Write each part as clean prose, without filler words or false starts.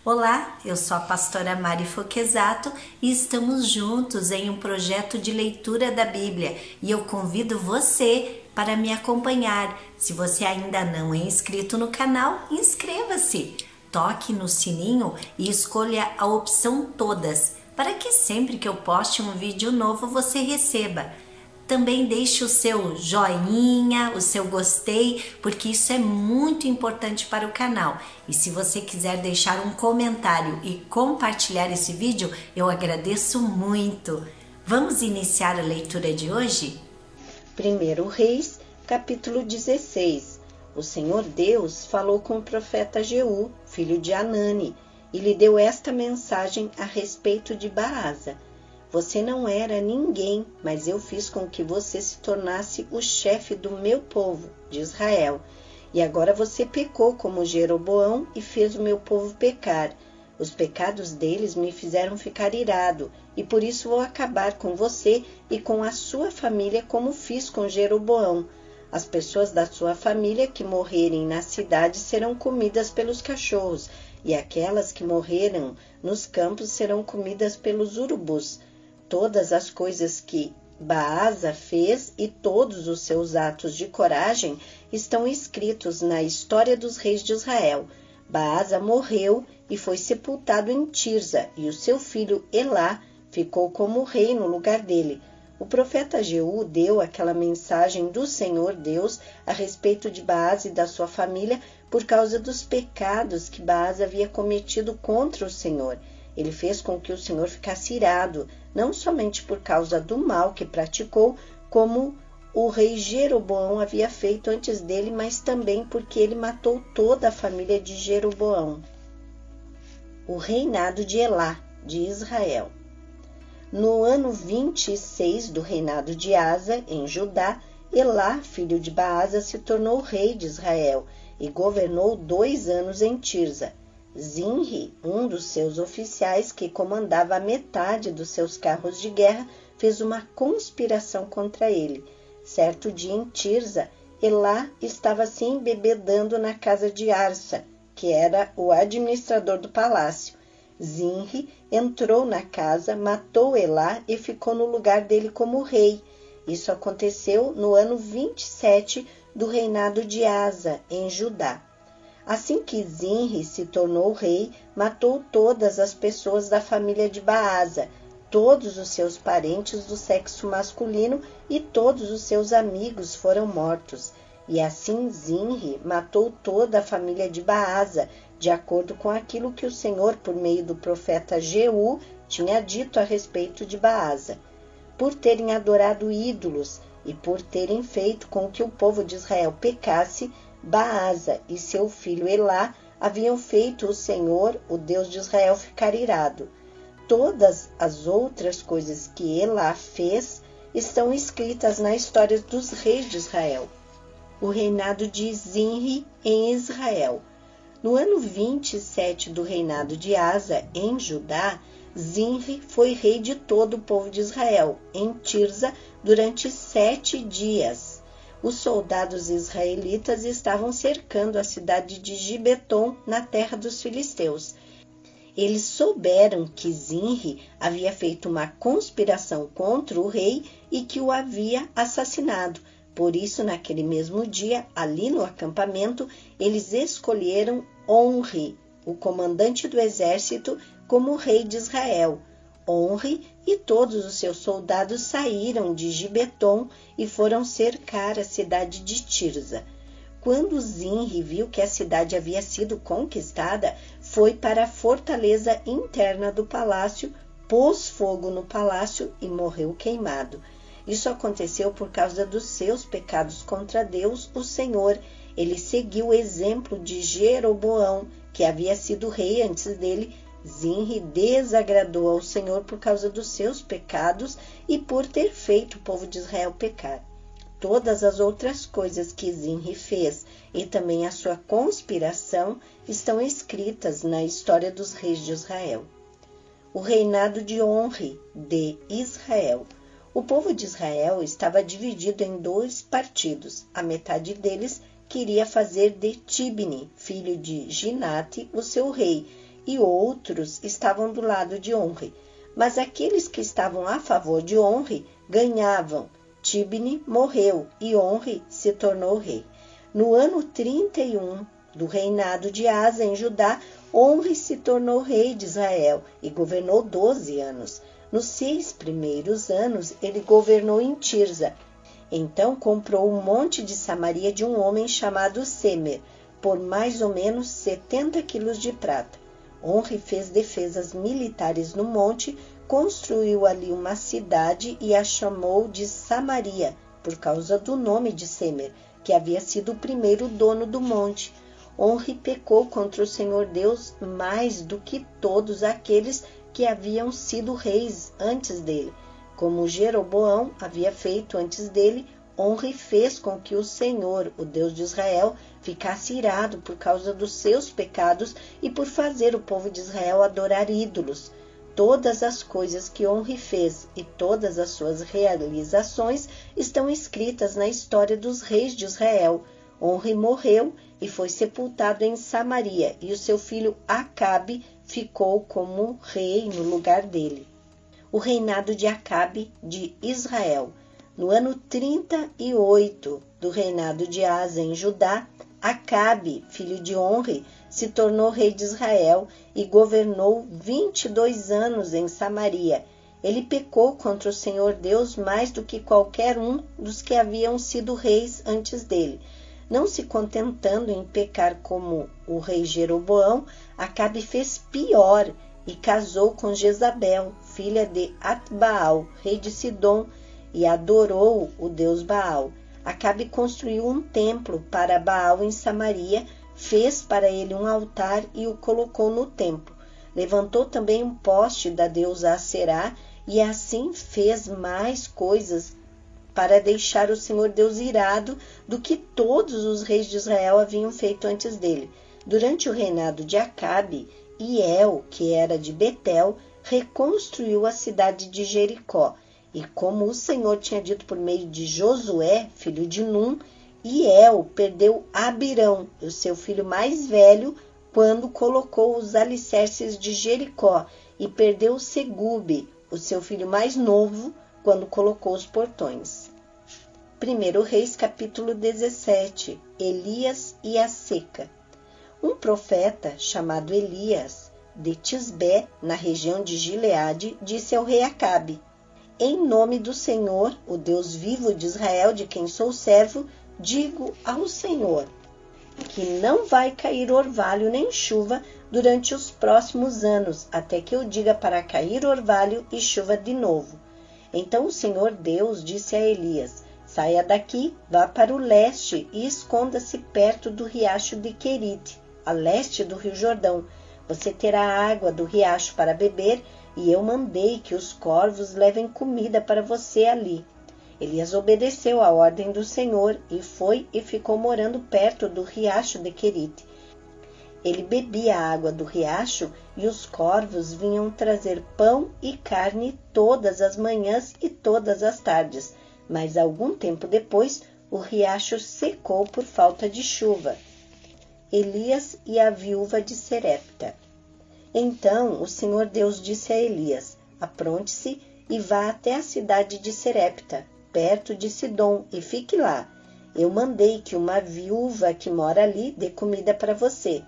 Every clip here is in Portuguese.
Olá, eu sou a pastora Mari Foquesato e estamos juntos em um projeto de leitura da Bíblia e eu convido você para me acompanhar. Se você ainda não é inscrito no canal, inscreva-se, toque no sininho e escolha a opção Todas, para que sempre que eu poste um vídeo novo você receba. Também deixe o seu joinha, o seu gostei, porque isso é muito importante para o canal. E se você quiser deixar um comentário e compartilhar esse vídeo, eu agradeço muito. Vamos iniciar a leitura de hoje? 1 Reis, capítulo 16. O Senhor Deus falou com o profeta Jeú, filho de Anani, e lhe deu esta mensagem a respeito de Baasa. Você não era ninguém, mas eu fiz com que você se tornasse o chefe do meu povo, de Israel. E agora você pecou como Jeroboão e fez o meu povo pecar. Os pecados deles me fizeram ficar irado, e por isso vou acabar com você e com a sua família como fiz com Jeroboão. As pessoas da sua família que morrerem na cidade serão comidas pelos cachorros, e aquelas que morreram nos campos serão comidas pelos urubus. Todas as coisas que Baasa fez e todos os seus atos de coragem estão escritos na história dos reis de Israel. Baasa morreu e foi sepultado em Tirza, e o seu filho Elá ficou como rei no lugar dele. O profeta Jeú deu aquela mensagem do Senhor Deus a respeito de Baasa e da sua família por causa dos pecados que Baasa havia cometido contra o Senhor. Ele fez com que o Senhor ficasse irado, não somente por causa do mal que praticou, como o rei Jeroboão havia feito antes dele, mas também porque ele matou toda a família de Jeroboão. O reinado de Elá, de Israel. No ano 26 do reinado de Asa, em Judá, Elá, filho de Baasa, se tornou rei de Israel e governou 2 anos em Tirza. Zinri, um dos seus oficiais que comandava a metade dos seus carros de guerra, fez uma conspiração contra ele. Certo dia em Tirza, Elá estava se embebedando na casa de Arsa, que era o administrador do palácio. Zinri entrou na casa, matou Elá e ficou no lugar dele como rei. Isso aconteceu no ano 27 do reinado de Asa, em Judá. Assim que Zinri se tornou rei, matou todas as pessoas da família de Baasa, todos os seus parentes do sexo masculino e todos os seus amigos foram mortos. E assim Zinri matou toda a família de Baasa, de acordo com aquilo que o Senhor, por meio do profeta Jeú, tinha dito a respeito de Baasa. Por terem adorado ídolos e por terem feito com que o povo de Israel pecasse, Baasa e seu filho Elá haviam feito o Senhor, o Deus de Israel, ficar irado. Todas as outras coisas que Elá fez estão escritas na história dos reis de Israel. O reinado de Zinri em Israel. No ano 27 do reinado de Asa, em Judá, Zinri foi rei de todo o povo de Israel, em Tirza, durante 7 dias. Os soldados israelitas estavam cercando a cidade de Gibeton, na terra dos filisteus. Eles souberam que Zinri havia feito uma conspiração contra o rei e que o havia assassinado. Por isso, naquele mesmo dia, ali no acampamento, eles escolheram Onri, o comandante do exército, como rei de Israel. Onri e todos os seus soldados saíram de Gibeton e foram cercar a cidade de Tirza. Quando Zinri viu que a cidade havia sido conquistada, foi para a fortaleza interna do palácio, pôs fogo no palácio e morreu queimado. Isso aconteceu por causa dos seus pecados contra Deus, o Senhor. Ele seguiu o exemplo de Jeroboão, que havia sido rei antes dele. Zinri desagradou ao Senhor por causa dos seus pecados e por ter feito o povo de Israel pecar. Todas as outras coisas que Zinri fez e também a sua conspiração estão escritas na história dos reis de Israel. O reinado de Onri, de Israel. O povo de Israel estava dividido em 2 partidos. A metade deles queria fazer de Tibni, filho de Ginate, o seu rei, e outros estavam do lado de Onri. Mas aqueles que estavam a favor de Onri ganhavam. Tibni morreu e Onri se tornou rei. No ano 31 do reinado de Asa em Judá, Onri se tornou rei de Israel e governou 12 anos. Nos 6 primeiros anos, ele governou em Tirza. Então comprou o monte de Samaria de um homem chamado Semer, por mais ou menos 70 quilos de prata. Onri fez defesas militares no monte, construiu ali uma cidade e a chamou de Samaria, por causa do nome de Semer, que havia sido o primeiro dono do monte. Onri pecou contra o Senhor Deus mais do que todos aqueles que haviam sido reis antes dele. Como Jeroboão havia feito antes dele, Onri fez com que o Senhor, o Deus de Israel, ficasse irado por causa dos seus pecados e por fazer o povo de Israel adorar ídolos. Todas as coisas que Onri fez e todas as suas realizações estão escritas na história dos reis de Israel. Onri morreu e foi sepultado em Samaria, e o seu filho Acabe ficou como rei no lugar dele. O reinado de Acabe de Israel. No ano 38 do reinado de Asa em Judá, Acabe, filho de Onri, se tornou rei de Israel e governou 22 anos em Samaria. Ele pecou contra o Senhor Deus mais do que qualquer um dos que haviam sido reis antes dele. Não se contentando em pecar como o rei Jeroboão, Acabe fez pior e casou com Jezabel, filha de Atbaal, rei de Sidom, e adorou o deus Baal. Acabe construiu um templo para Baal em Samaria, fez para ele um altar e o colocou no templo. Levantou também um poste da deusa Aserá e assim fez mais coisas para deixar o Senhor Deus irado do que todos os reis de Israel haviam feito antes dele. Durante o reinado de Acabe, Hiel, que era de Betel, reconstruiu a cidade de Jericó. E como o Senhor tinha dito por meio de Josué, filho de Num, Hiel perdeu Abirão, o seu filho mais velho, quando colocou os alicerces de Jericó, e perdeu Segube, o seu filho mais novo, quando colocou os portões. 1 Reis, capítulo 17. Elias e a seca. Um profeta chamado Elias, de Tisbé, na região de Gileade, disse ao rei Acabe: em nome do Senhor, o Deus vivo de Israel, de quem sou servo, digo ao Senhor que não vai cair orvalho nem chuva durante os próximos anos, até que eu diga para cair orvalho e chuva de novo. Então o Senhor Deus disse a Elias: saia daqui, vá para o leste e esconda-se perto do riacho de Querite, a leste do rio Jordão. Você terá água do riacho para beber, e eu mandei que os corvos levem comida para você ali. Elias obedeceu à ordem do Senhor e foi e ficou morando perto do riacho de Querite. Ele bebia a água do riacho e os corvos vinham trazer pão e carne todas as manhãs e todas as tardes. Mas algum tempo depois, o riacho secou por falta de chuva. Elias e a viúva de Serepta. Então o Senhor Deus disse a Elias: apronte-se e vá até a cidade de Serepta, perto de Sidom, e fique lá. Eu mandei que uma viúva que mora ali dê comida para você.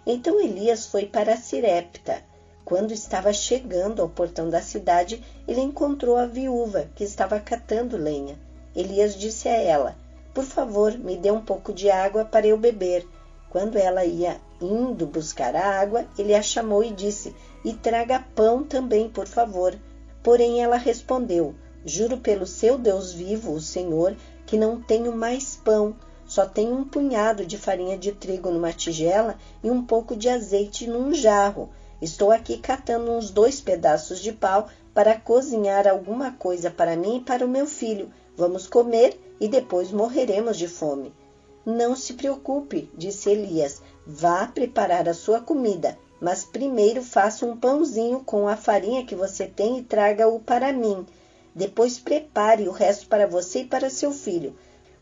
Então Elias foi para Serepta. Quando estava chegando ao portão da cidade, ele encontrou a viúva, que estava catando lenha. Elias disse a ela: por favor, me dê um pouco de água para eu beber. Quando ela ia indo buscar a água, ele a chamou e disse: e traga pão também, por favor. Porém ela respondeu: juro pelo seu Deus vivo, o Senhor, que não tenho mais pão. Só tenho um punhado de farinha de trigo numa tigela e um pouco de azeite num jarro. Estou aqui catando uns 2 pedaços de pau para cozinhar alguma coisa para mim e para o meu filho. Vamos comer e depois morreremos de fome. Não se preocupe, disse Elias. Vá preparar a sua comida, mas primeiro faça um pãozinho com a farinha que você tem e traga-o para mim. Depois prepare o resto para você e para seu filho.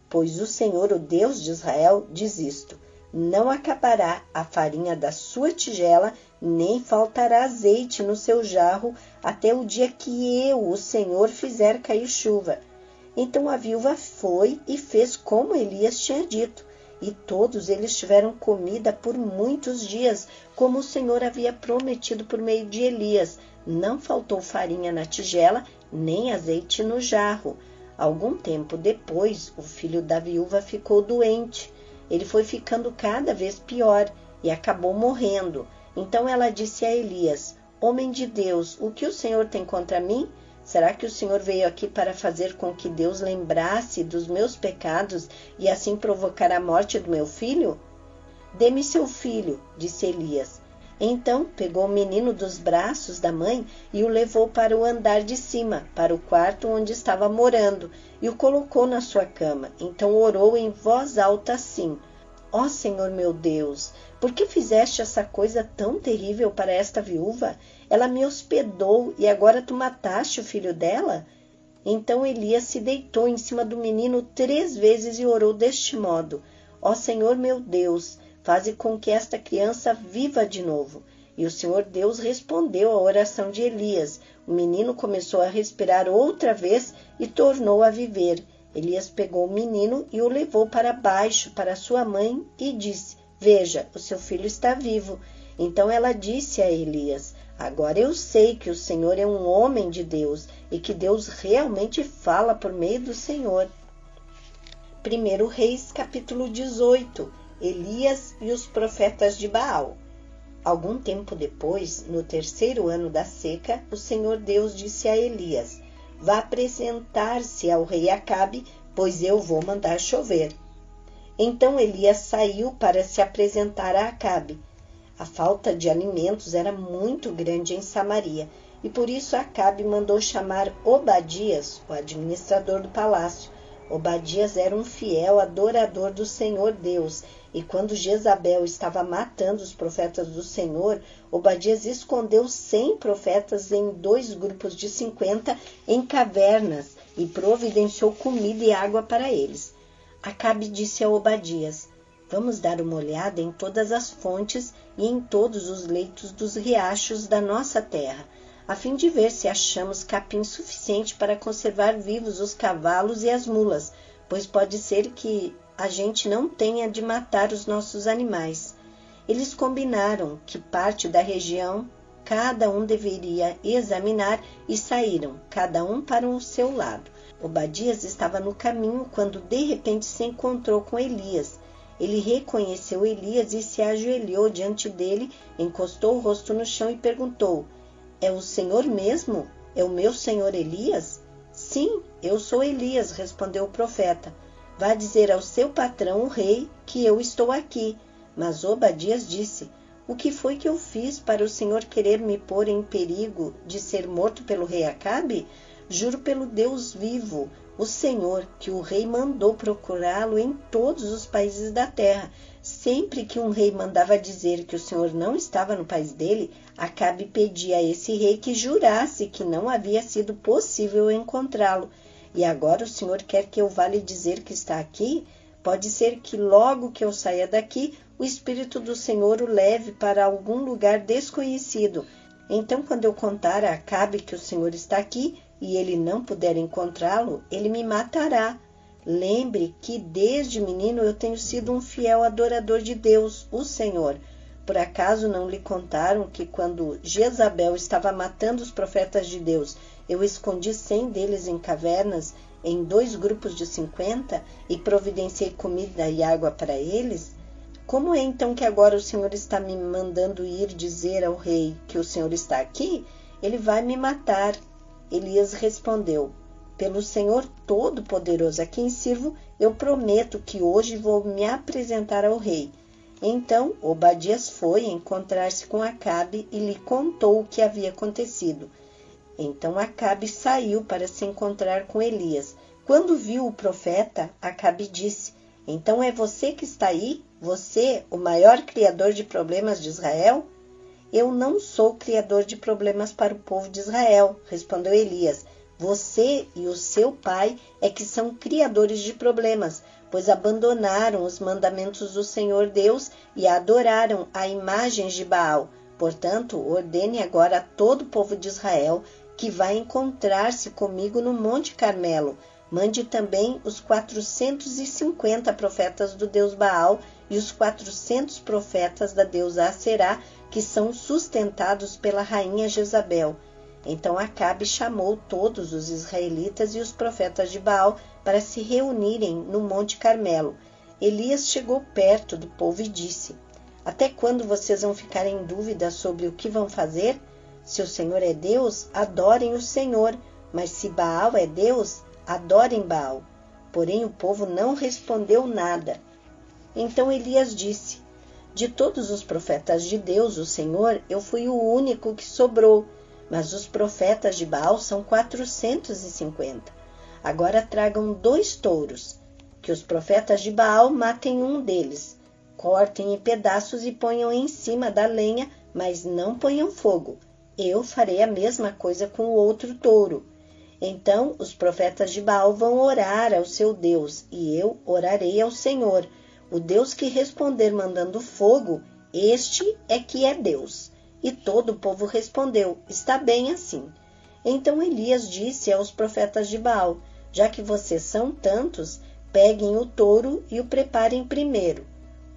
Pois o Senhor, o Deus de Israel, diz isto: não acabará a farinha da sua tigela, nem faltará azeite no seu jarro até o dia que eu, o Senhor, fizer cair chuva. Então a viúva foi e fez como Elias tinha dito, e todos eles tiveram comida por muitos dias, como o Senhor havia prometido por meio de Elias. Não faltou farinha na tigela, nem azeite no jarro. Algum tempo depois, o filho da viúva ficou doente. Ele foi ficando cada vez pior e acabou morrendo. Então ela disse a Elias: Homem de Deus, o que o Senhor tem contra mim? Será que o Senhor veio aqui para fazer com que Deus lembrasse dos meus pecados e assim provocar a morte do meu filho? Dê-me seu filho, disse Elias. Então pegou o menino dos braços da mãe e o levou para o andar de cima, para o quarto onde estava morando, e o colocou na sua cama. Então orou em voz alta assim: Ó Senhor meu Deus, por que fizeste essa coisa tão terrível para esta viúva? Ela me hospedou e agora tu mataste o filho dela? Então Elias se deitou em cima do menino 3 vezes e orou deste modo: Ó Senhor meu Deus, faze com que esta criança viva de novo. E o Senhor Deus respondeu à oração de Elias. O menino começou a respirar outra vez e tornou a viver. Elias pegou o menino e o levou para baixo, para sua mãe, e disse: Veja, o seu filho está vivo. Então ela disse a Elias: Agora eu sei que o Senhor é um homem de Deus e que Deus realmente fala por meio do Senhor. 1 Reis, capítulo 18. Elias e os profetas de Baal. Algum tempo depois, no 3º ano da seca, o Senhor Deus disse a Elias: Vá apresentar-se ao rei Acabe, pois eu vou mandar chover. Então Elias saiu para se apresentar a Acabe. A falta de alimentos era muito grande em Samaria, e por isso Acabe mandou chamar Obadias, o administrador do palácio. Obadias era um fiel adorador do Senhor Deus, e quando Jezabel estava matando os profetas do Senhor, Obadias escondeu 100 profetas em 2 grupos de 50 em cavernas e providenciou comida e água para eles. Acabe disse a Obadias: Vamos dar uma olhada em todas as fontes e em todos os leitos dos riachos da nossa terra, a fim de ver se achamos capim suficiente para conservar vivos os cavalos e as mulas, pois pode ser que a gente não tenha de matar os nossos animais. Eles combinaram que parte da região cada um deveria examinar e saíram, cada um para o seu lado. Obadias estava no caminho quando de repente se encontrou com Elias. Ele reconheceu Elias e se ajoelhou diante dele, encostou o rosto no chão e perguntou: É o Senhor mesmo? É o meu senhor Elias? Sim, eu sou Elias, respondeu o profeta. Vá dizer ao seu patrão, o rei, que eu estou aqui. Mas Obadias disse: O que foi que eu fiz para o Senhor querer me pôr em perigo de ser morto pelo rei Acabe? Juro pelo Deus vivo, o Senhor, que o rei mandou procurá-lo em todos os países da terra. Sempre que um rei mandava dizer que o Senhor não estava no país dele, Acabe pedia a esse rei que jurasse que não havia sido possível encontrá-lo. E agora o Senhor quer que eu vá lhe dizer que está aqui? Pode ser que logo que eu saia daqui, o Espírito do Senhor o leve para algum lugar desconhecido. Então, quando eu contar a Acabe que o Senhor está aqui e ele não puder encontrá-lo, ele me matará. Lembre que desde menino eu tenho sido um fiel adorador de Deus, o Senhor. Por acaso não lhe contaram que quando Jezabel estava matando os profetas de Deus, eu escondi 100 deles em cavernas, em 2 grupos de 50, e providenciei comida e água para eles? Como é então que agora o Senhor está me mandando ir dizer ao rei que o Senhor está aqui? Ele vai me matar. Elias respondeu: Pelo Senhor Todo-Poderoso a quem sirvo, eu prometo que hoje vou me apresentar ao rei. Então Obadias foi encontrar-se com Acabe e lhe contou o que havia acontecido. Então Acabe saiu para se encontrar com Elias. Quando viu o profeta, Acabe disse: Então é você que está aí? Você, o maior criador de problemas de Israel? Eu não sou criador de problemas para o povo de Israel, respondeu Elias. Você e o seu pai é que são criadores de problemas, pois abandonaram os mandamentos do Senhor Deus e adoraram a imagens de Baal. Portanto, ordene agora a todo o povo de Israel que vai encontrar-se comigo no Monte Carmelo. Mande também os 450 profetas do deus Baal e os 400 profetas da deusa Aserá, que são sustentados pela rainha Jezabel. Então Acabe chamou todos os israelitas e os profetas de Baal para se reunirem no Monte Carmelo. Elias chegou perto do povo e disse: até quando vocês vão ficar em dúvida sobre o que vão fazer? Se o Senhor é Deus, adorem o Senhor, mas se Baal é Deus, adorem Baal. Porém o povo não respondeu nada. Então Elias disse: de todos os profetas de Deus, o Senhor, eu fui o único que sobrou, mas os profetas de Baal são 450. Agora tragam 2 touros, que os profetas de Baal matem um deles. Cortem em pedaços e ponham em cima da lenha, mas não ponham fogo. Eu farei a mesma coisa com o outro touro. Então os profetas de Baal vão orar ao seu Deus, e eu orarei ao Senhor. O Deus que responder mandando fogo, este é que é Deus. E todo o povo respondeu: está bem assim. Então Elias disse aos profetas de Baal: já que vocês são tantos, peguem o touro e o preparem primeiro.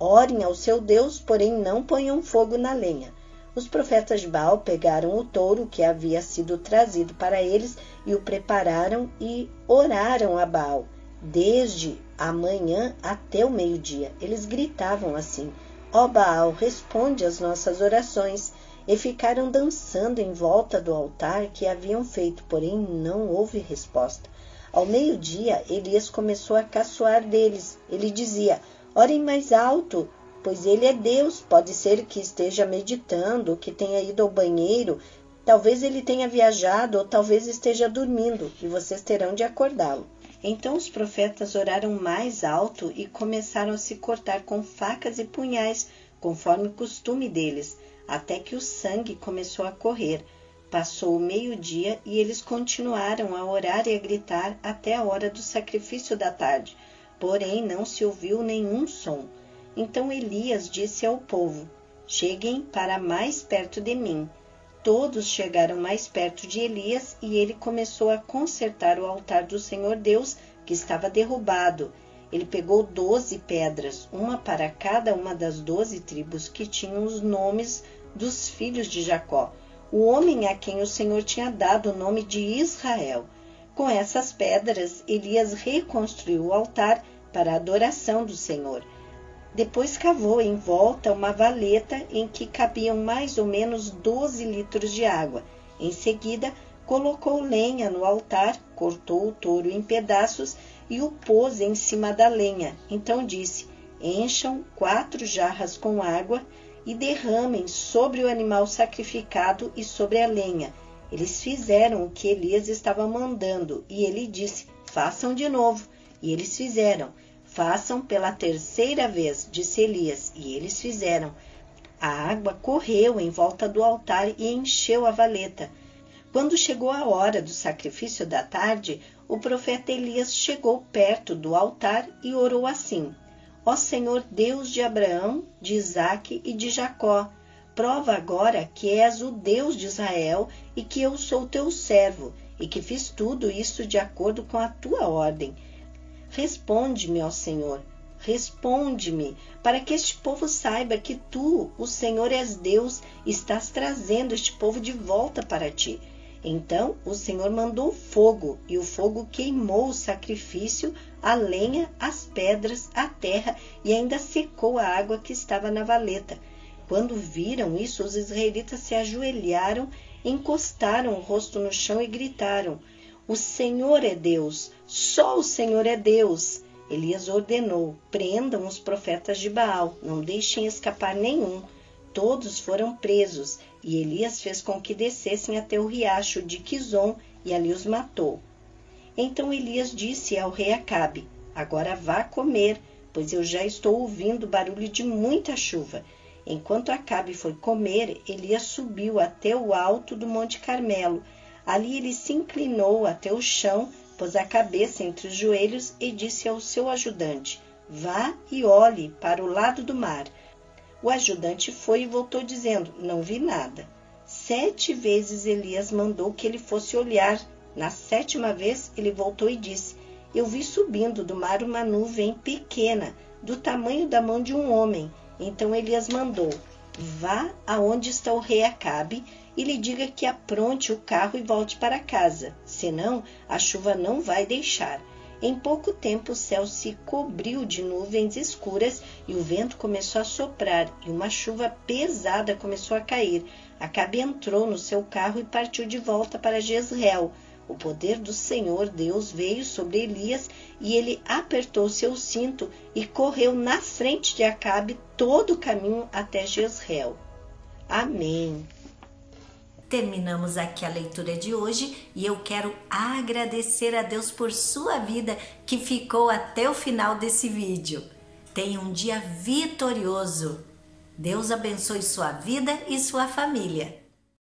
Orem ao seu Deus, porém não ponham fogo na lenha. Os profetas de Baal pegaram o touro que havia sido trazido para eles e o prepararam e oraram a Baal, desde a manhã até o meio-dia. Eles gritavam assim: ó Baal, responde às nossas orações. E ficaram dançando em volta do altar que haviam feito, porém não houve resposta. Ao meio-dia, Elias começou a caçoar deles. Ele dizia: orem mais alto, pois ele é Deus. Pode ser que esteja meditando, que tenha ido ao banheiro. Talvez ele tenha viajado ou talvez esteja dormindo, e vocês terão de acordá-lo. Então os profetas oraram mais alto e começaram a se cortar com facas e punhais, conforme o costume deles, até que o sangue começou a correr. Passou o meio-dia e eles continuaram a orar e a gritar até a hora do sacrifício da tarde. Porém, não se ouviu nenhum som. Então Elias disse ao povo: cheguem para mais perto de mim. Todos chegaram mais perto de Elias e ele começou a consertar o altar do Senhor Deus, que estava derrubado. Ele pegou 12 pedras, uma para cada uma das 12 tribos que tinham os nomes dos filhos de Jacó, o homem a quem o Senhor tinha dado o nome de Israel. Com essas pedras, Elias reconstruiu o altar para a adoração do Senhor. Depois cavou em volta uma valeta em que cabiam mais ou menos 12 litros de água. Em seguida, colocou lenha no altar, cortou o touro em pedaços e o pôs em cima da lenha. Então disse: encham 4 jarras com água e derramem sobre o animal sacrificado e sobre a lenha. Eles fizeram o que Elias estava mandando, e ele disse: façam de novo. E eles fizeram. Façam pela 3ª vez, disse Elias, e eles fizeram. A água correu em volta do altar e encheu a valeta. Quando chegou a hora do sacrifício da tarde, o profeta Elias chegou perto do altar e orou assim: ó Senhor Deus de Abraão, de Isaque e de Jacó, prova agora que és o Deus de Israel e que eu sou teu servo e que fiz tudo isso de acordo com a tua ordem. Responde-me, ó Senhor, responde-me, para que este povo saiba que tu, o Senhor, és Deus e estás trazendo este povo de volta para ti. Então o Senhor mandou fogo, e o fogo queimou o sacrifício, a lenha, as pedras, a terra, e ainda secou a água que estava na valeta. Quando viram isso, os israelitas se ajoelharam, encostaram o rosto no chão e gritaram: o Senhor é Deus, só o Senhor é Deus. Elias ordenou: prendam os profetas de Baal, não deixem escapar nenhum. Todos foram presos, e Elias fez com que descessem até o riacho de Quizon, e ali os matou. Então Elias disse ao rei Acabe: agora vá comer, pois eu já estou ouvindo barulho de muita chuva. Enquanto Acabe foi comer, Elias subiu até o alto do Monte Carmelo. Ali ele se inclinou até o chão, pôs a cabeça entre os joelhos e disse ao seu ajudante: vá e olhe para o lado do mar. O ajudante foi e voltou dizendo: não vi nada. 7 vezes Elias mandou que ele fosse olhar. Na 7ª vez ele voltou e disse: eu vi subindo do mar uma nuvem pequena, do tamanho da mão de um homem. Então Elias mandou: vá aonde está o rei Acabe e lhe diga que apronte o carro e volte para casa, senão a chuva não vai deixar. Em pouco tempo o céu se cobriu de nuvens escuras e o vento começou a soprar e uma chuva pesada começou a cair. Acabe entrou no seu carro e partiu de volta para Jezreel. O poder do Senhor Deus veio sobre Elias e ele apertou seu cinto e correu na frente de Acabe todo o caminho até Jezreel. Amém. Terminamos aqui a leitura de hoje e eu quero agradecer a Deus por sua vida que ficou até o final desse vídeo. Tenha um dia vitorioso. Deus abençoe sua vida e sua família.